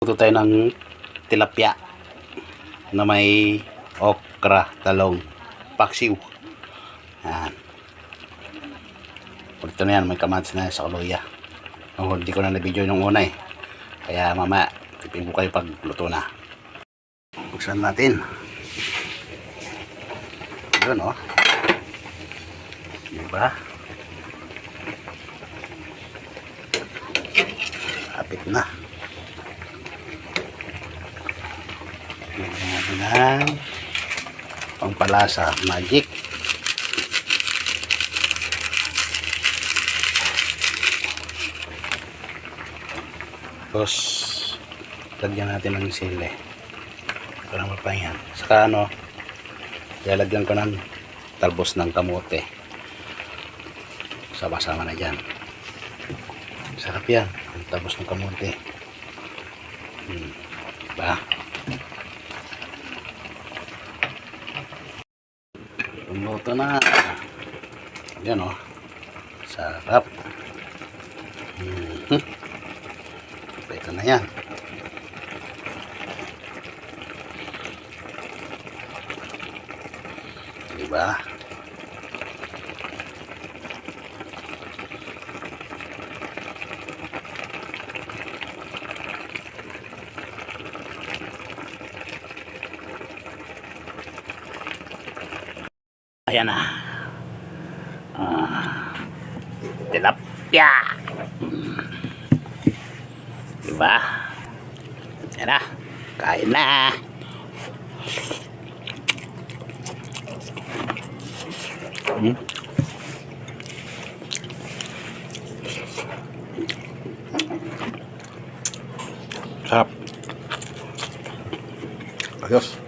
Luto tayo ng tilapia na may okra, talong, paksiw. Yan. Ito na yan, may kamatis na sa kaluya. Hindi ko na na-video yung una eh. Kaya mamaya, tipin ko kayo pag luto na. Buksan natin. Yun oh. Diba? Kapit na. Lagyan natin ng pangpalasa, magic. Tapos lagyan natin ng sili para mapahingan. Saka ano, lalagyan ko ng talbos ng kamote. Sama-sama na dyan. Sarap yan, ang talbos ng kamote. Diba? Lumuto na. Yan o. Sarap. Ito na yan. Diba? Ayan na. Tilapia. Diba? Ayan na. Kain na. Sarap. Ayos.